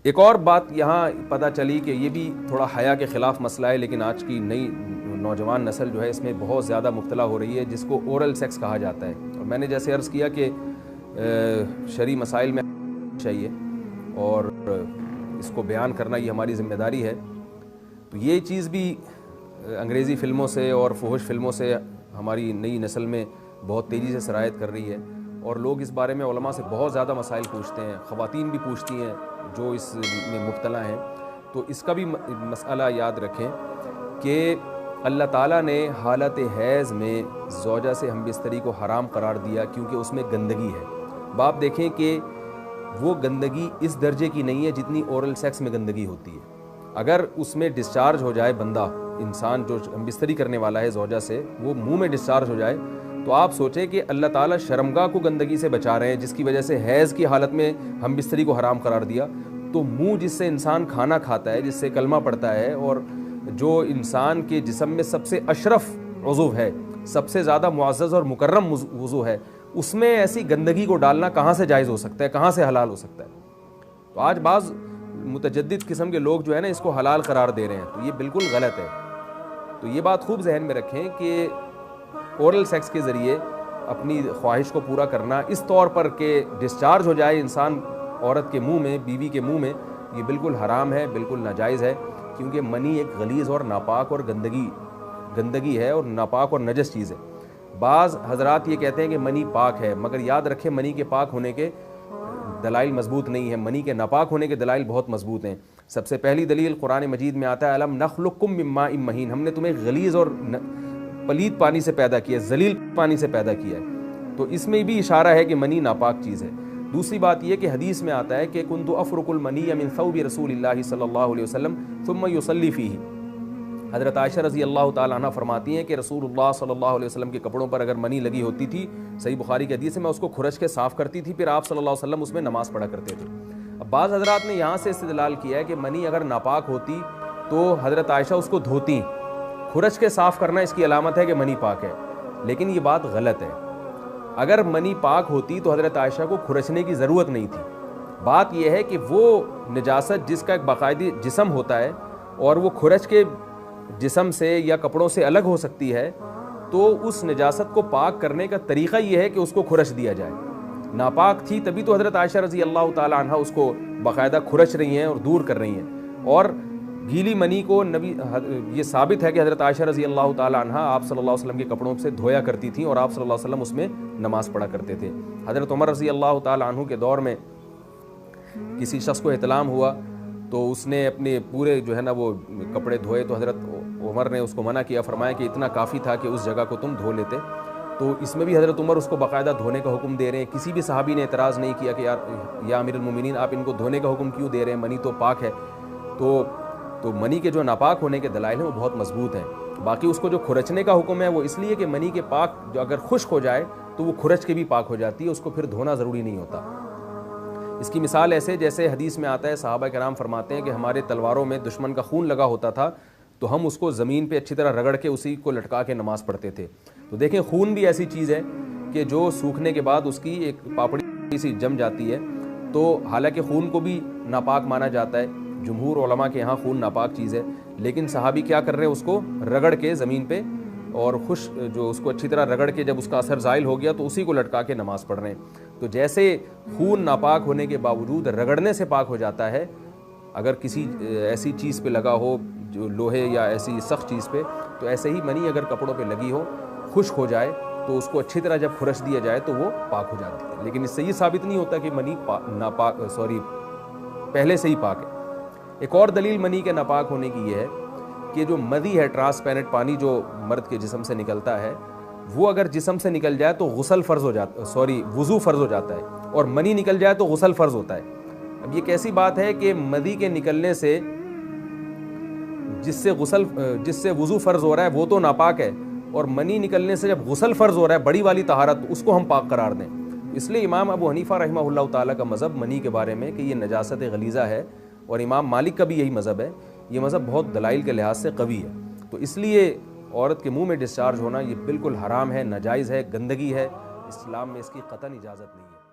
ایک اور بات یہاں پتہ چلی کہ یہ بھی تھوڑا حیا کے خلاف مسئلہ ہے، لیکن آج کی نئی نوجوان نسل جو ہے اس میں بہت زیادہ مبتلا ہو رہی ہے، جس کو اورل سیکس کہا جاتا ہے۔ اور میں نے جیسے عرض کیا کہ شرعی مسائل میں چاہیے اور اس کو بیان کرنا یہ ہماری ذمہ داری ہے۔ تو یہ چیز بھی انگریزی فلموں سے اور فحش فلموں سے ہماری نئی نسل میں بہت تیزی سے سرایت کر رہی ہے، اور لوگ اس بارے میں علماء سے بہت زیادہ مسائل پوچھتے ہیں، خواتین بھی پوچھتی ہیں جو اس میں مبتلا ہیں۔ تو اس کا بھی مسئلہ یاد رکھیں کہ اللہ تعالیٰ نے حالت حیض میں زوجہ سے ہم بستری کو حرام قرار دیا کیونکہ اس میں گندگی ہے۔ باپ دیکھیں کہ وہ گندگی اس درجے کی نہیں ہے جتنی اورل سیکس میں گندگی ہوتی ہے۔ اگر اس میں ڈسچارج ہو جائے بندہ، انسان جو ہم بستری کرنے والا ہے زوجہ سے، وہ منہ میں ڈسچارج ہو جائے تو آپ سوچیں کہ اللہ تعالیٰ شرمگاہ کو گندگی سے بچا رہے ہیں، جس کی وجہ سے حیض کی حالت میں ہم بستری کو حرام قرار دیا۔ تو منہ جس سے انسان کھانا کھاتا ہے، جس سے کلمہ پڑھتا ہے، اور جو انسان کے جسم میں سب سے اشرف عضو ہے، سب سے زیادہ معزز اور مکرم عضو ہے، اس میں ایسی گندگی کو ڈالنا کہاں سے جائز ہو سکتا ہے، کہاں سے حلال ہو سکتا ہے؟ تو آج بعض متجدد قسم کے لوگ جو ہے نا اس کو حلال قرار دے رہے ہیں، تو یہ بالکل غلط ہے۔ تو یہ بات خوب ذہن میں رکھیں کہ اورل سیکس کے ذریعے اپنی خواہش کو پورا کرنا اس طور پر کہ ڈسچارج ہو جائے انسان عورت کے منہ میں، بیوی کے منہ میں، یہ بالکل حرام ہے، بالکل ناجائز ہے، کیونکہ منی ایک غلیظ اور ناپاک اور گندگی ہے اور ناپاک اور نجس چیز ہے۔ بعض حضرات یہ کہتے ہیں کہ منی پاک ہے، مگر یاد رکھیں منی کے پاک ہونے کے دلائل مضبوط نہیں ہیں، منی کے ناپاک ہونے کے دلائل بہت مضبوط ہیں۔ سب سے پہلی دلیل قرآن مجید میں آتا ہے الم نخلقکم من ماء مہین، ہم نے تمہیں غلیظ اور پلید پانی سے پیدا کیا ہے، ذلیل پانی سے پیدا کیا ہے۔ تو اس میں بھی اشارہ ہے کہ منی ناپاک چیز ہے۔ دوسری بات یہ کہ حدیث میں آتا ہے کہ کنت افرق المنی من ثوب رسول اللہ صلی اللہ علیہ وسلم ثم یصلی فیہ۔ حضرت عائشہ رضی اللہ تعالی عنہ فرماتی ہیں کہ رسول اللہ صلی اللہ علیہ وسلم کے کپڑوں پر اگر منی لگی ہوتی تھی، صحیح بخاری کی حدیث ہے، میں اس کو کھرچ کے صاف کرتی تھی، پھر آپ صلی اللہ علیہ وسلم اس میں نماز پڑھا کرتے تھے۔ اب بعض حضرات نے یہاں سے استدلال کیا ہے کہ منی اگر ناپاک ہوتی تو حضرت عائشہ اس کو دھوتی، کھرچ کے صاف کرنا اس کی علامت ہے کہ منی پاک ہے، لیکن یہ بات غلط ہے۔ اگر منی پاک ہوتی تو حضرت عائشہ کو کھرچنے کی ضرورت نہیں تھی۔ بات یہ ہے کہ وہ نجاست جس کا ایک باقاعدی جسم ہوتا ہے اور وہ کھرچ کے جسم سے یا کپڑوں سے الگ ہو سکتی ہے، تو اس نجاست کو پاک کرنے کا طریقہ یہ ہے کہ اس کو کھرچ دیا جائے۔ ناپاک تھی تبھی تو حضرت عائشہ رضی اللہ تعالی عنہ اس کو باقاعدہ کھرچ رہی ہیں اور دور کر رہی ہیں۔ اور گیلی منی کو یہ ثابت ہے کہ حضرت عائشہ رضی اللہ تعالی عنہ آپ صلی اللہ علیہ وسلم کے کپڑوں سے دھویا کرتی تھیں اور آپ صلی اللہ علیہ وسلم اس میں نماز پڑھا کرتے تھے۔ حضرت عمر رضی اللہ تعالی عنہ کے دور میں کسی شخص کو احتلام ہوا تو اس نے اپنے پورے جو ہے نا وہ کپڑے دھوئے، تو حضرت عمر نے اس کو منع کیا، فرمایا کہ اتنا کافی تھا کہ اس جگہ کو تم دھو لیتے۔ تو اس میں بھی حضرت عمر اس کو باقاعدہ دھونے کا حکم دے رہے ہیں۔ کسی بھی صحابی نے اعتراض نہیں کیا کہ یا امیر المومنین آپ ان کو دھونے کا حکم کیوں دے رہے ہیں، منی تو پاک ہے۔ تو منی کے جو ناپاک ہونے کے دلائل ہیں وہ بہت مضبوط ہیں۔ باقی اس کو جو کھرچنے کا حکم ہے وہ اس لیے کہ منی کے پاک جو اگر خشک ہو جائے تو وہ کھرچ کے بھی پاک ہو جاتی ہے، اس کو پھر دھونا ضروری نہیں ہوتا۔ اس کی مثال ایسے جیسے حدیث میں آتا ہے، صحابہ کرام فرماتے ہیں کہ ہمارے تلواروں میں دشمن کا خون لگا ہوتا تھا تو ہم اس کو زمین پہ اچھی طرح رگڑ کے اسی کو لٹکا کے نماز پڑھتے تھے۔ تو دیکھیں خون بھی ایسی چیز ہے کہ جو سوکھنے کے بعد اس کی ایک پاپڑی سی جم جاتی ہے، تو حالانکہ خون کو بھی ناپاک مانا جاتا ہے، جمہور علماء کے یہاں خون ناپاک چیز ہے، لیکن صحابی کیا کر رہے ہیں، اس کو رگڑ کے زمین پہ اور جو اس کو اچھی طرح رگڑ کے جب اس کا اثر زائل ہو گیا تو اسی کو لٹکا کے نماز پڑھ رہے ہیں۔ تو جیسے خون ناپاک ہونے کے باوجود رگڑنے سے پاک ہو جاتا ہے، اگر کسی ایسی چیز پہ لگا ہو جو لوہے یا ایسی سخت چیز پہ، تو ایسے ہی منی اگر کپڑوں پہ لگی ہو، خشک ہو جائے تو اس کو اچھی طرح جب کھرچ دیا جائے تو وہ پاک ہو جاتی ہے۔ لیکن اس سے یہ ثابت نہیں ہوتا کہ منی پہلے سے ہی پاک ہے۔ ایک اور دلیل منی کے ناپاک ہونے کی یہ ہے کہ جو مدی ہے، ٹرانسپیرنٹ پانی جو مرد کے جسم سے نکلتا ہے، وہ اگر جسم سے نکل جائے تو وضو فرض ہو جاتا ہے، اور منی نکل جائے تو غسل فرض ہوتا ہے۔ اب یہ کیسی بات ہے کہ مدی کے نکلنے سے جس سے وضو فرض ہو رہا ہے وہ تو ناپاک ہے، اور منی نکلنے سے جب غسل فرض ہو رہا ہے بڑی والی طہارت، اس کو ہم پاک قرار دیں۔ اس لیے امام ابو حنیفہ رحمہ اللہ تعالیٰ کا مذہب منی کے بارے میں کہ یہ نجاست غلیظہ ہے، اور امام مالک کا بھی یہی مذہب ہے، یہ مذہب بہت دلائل کے لحاظ سے قوی ہے۔ تو اس لیے عورت کے منہ میں ڈسچارج ہونا یہ بالکل حرام ہے، ناجائز ہے، گندگی ہے، اسلام میں اس کی قطعاً اجازت نہیں ہے۔